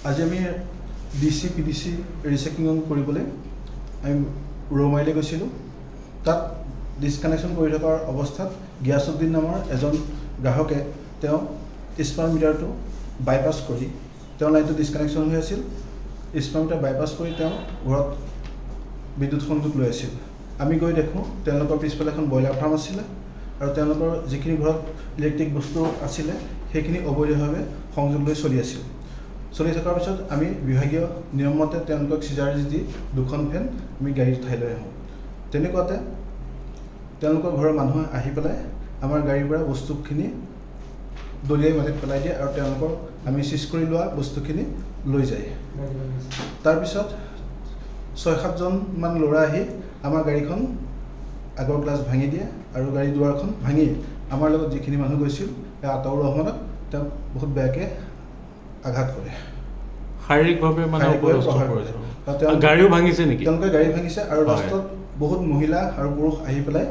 आज आम DC PDC recycling आम रौमारीले गई तक डिसकानेक्शन कर थकार अवस्था गियासुद्दीन नाমৰ एजन ग्राहके स्मार्ट मिटार तो बाईपास कर लाइन तो डिसकानेक्शन हो स्मार्ट मिटार बाईपास कर घर विद्युत संयोग लै आम गई देखो पिछफाले ब्रयलार फार्म आছিলে और जिखिनि घर इलेक्ट्रिक बस्तु आছিলে সেইখিনি अवैधभावे संयोग लै चलि थकार पिছত आमी विभागीय नियम मते सिजार्ज दी दुखन फैन आम गाड़ी ठाई लै आहूँ तेनेकुवाते घर मानुहे आहि पेलाय आमार गाड़ीर पर बस्तुखिनि दलियाई माटित पेलाई दिए और आम सीज कर लोৱা बस्तुखिनि लै जाए तार पिছত 6-7 जन मान लड़ा आहि आमार गाड़ीखन आगर ग्लास भांगी दिए और गाड़ी दुआरखन भांगी आमार लगत जिखिनि मानुह गइছিল आताउर रहमानक बहुत बेयाके आघात करे शारीरिकভাৱে মানে গাড়ীও ভাঙিছে নেকি গাড়ী ভাঙিছে আৰু ৰাস্তাত बहुत महिला और पुरुष आहि पेलाय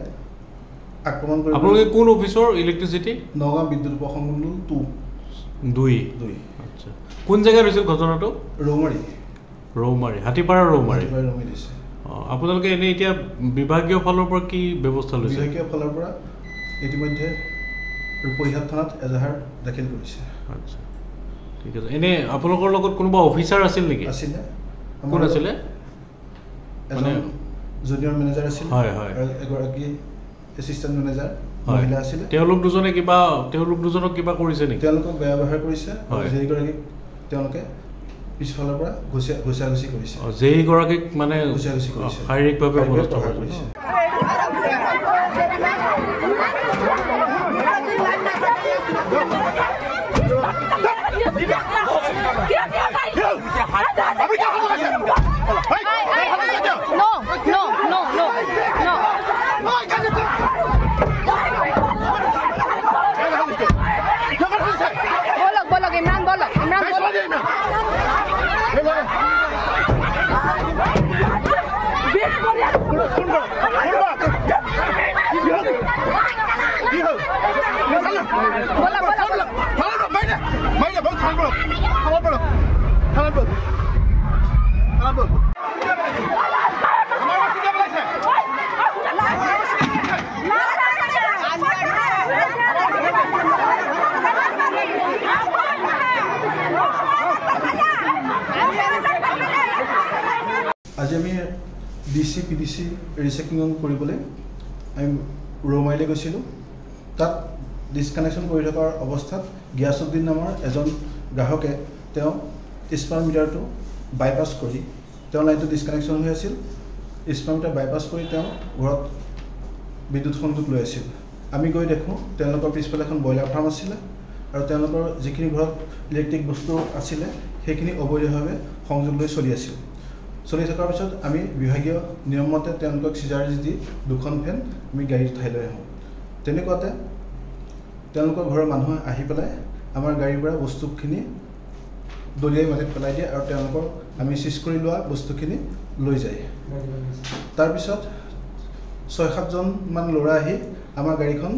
आक्रमण कर आपलोके कोन ऑफिसर इलेक्ट्रिसिटी नगाँव विद्युत उपखण्ड 2 अच्छा कोन जगह হৈছিল ঘটনাটো रौमारी हाथीपारा रौमारी दिसे आपलोके एने এতিয়া विभागीय फলৰ পৰা কি ব্যৱস্থা লৈছে विभागीय फলৰ পৰা ইতিমধ্যে ৰূপহীহাট থানাত এজাহাৰ দাখিল কৰিছে আচ্ছা ঠিক আছে এনে আপোনালোকৰ লগত কোনোবা অফিচাৰ আছিল নেকি আছিল কোন আছিল মানে জুনিয়ৰ মেনেজাৰ আছিল হয় হয় আৰু এগৰাকী এসিস্ট্যান্ট মেনেজাৰ মহিলা আছিল তেওঁলোক দুজনক কিবা কৰিছে নেকি তেওঁলোকক বেয়া ব্যৱহাৰ কৰিছে যেই গৰাকী তেওঁলোকে পিছফালৰ পৰা ঘুষাঘুষি কৰিছে যেই গৰাকীক মানে ঘুষাঘুষি কৰিছে শাৰীৰিকভাৱে অৱস্থা কৰিছে आज आम DC PDC रिसाइक्लिंग आम रौमारीले गई तक डिसकानेक्शन कर थकार अवस्था गियासुद्दीन नाমৰ एजन ग्राहके स्मार्ट मिटार तो बाईपास कर लाइन तो डिसकानेक्शन हो स्मार्ट मिटार बाईपास कर घर विद्युत संयोग लै आम गई देखो पिछफाले ब्रयलार फार्म आছিলে और जिखिनि घर इलेक्ट्रिक बस्तु आছিলে সেইখিনি अवैधभावे संयोग लै चलि थकार पिছত आम विभागीय नियम मते सिजार्ज दी दुखन फैन आम गाड़ी ठाई लै आहूँ तेनेकुवाते घर मानुहे आहि पेलाय आमार गाड़ीर पर बस्तुखिनि दलियाई माटित पेलाई दिए और आम सीज कर लोৱা बस्तुखिनि लै जाए तार पिছত 6-7 जन मान लड़ा आहि आमार गाड़ीखन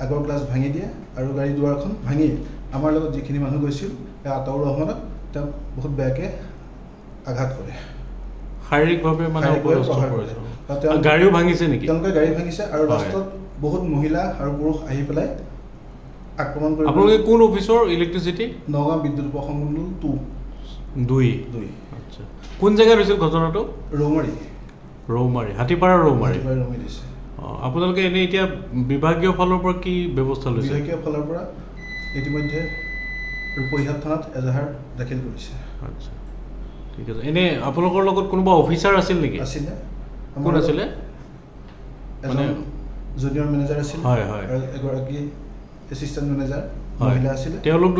आगर ग्लास भांगी दिए और गाड़ी दुआरखन भांगी आमार लगत जिखिनि मानुह गइছিল आताउर रहमानक बहुत बेयाके आघात करे शारीरिकভাৱে মানে গাড়ীও ভাঙিছে নেকি গাড়ী ভাঙিছে আৰু ৰাস্তাত बहुत महिला और पुरुष आहि पेलाय आक्रमण कर आपलोके कोन ऑफिसर इलेक्ट्रिसिटी नगाँव विद्युत उपखण्ड 2 अच्छा কোন জেগাত হৈছিল ঘটনাটো? ৰৌমাৰী হাতীপাৰা ৰৌমাৰী দিছে। আপোনালোকে এনেই এতিয়া বিভাগীয় ফালৰ পৰা কি ব্যৱস্থা লৈছে? বিভাগীয় ফালৰ পৰা ইতিমধ্যে ৰূপহীহাট থানাত এজাহাৰ দাখিল কৰিছে। আচ্ছা, ঠিক আছে। এনেই আপোনালোকৰ লগত কোনোবা অফিচাৰ আছিল নেকি? আছিলে। কোন আছিলে? মানে জুনিয়ৰ মেনেজাৰ আছিল আৰু এগৰাকী এছিষ্টেণ্ট মেনেজাৰ মহিলা আছিলে। তেওঁলোক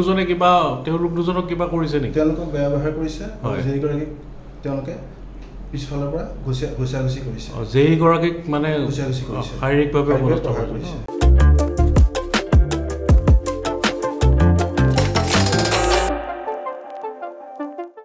দুজনক কিবা কৰিছে নেকি? তেওঁলোকক বেয়া ব্যৱহাৰ কৰিছে। যিগৰাকীক তেওঁলোকে পিছফালৰ পৰা ঘুচাঘুচি কৰিছে। যিগৰাকীক মানে ঘুচাঘুচি কৰিছে, শাৰীৰিকভাৱে অৱস্থা কৰিছে।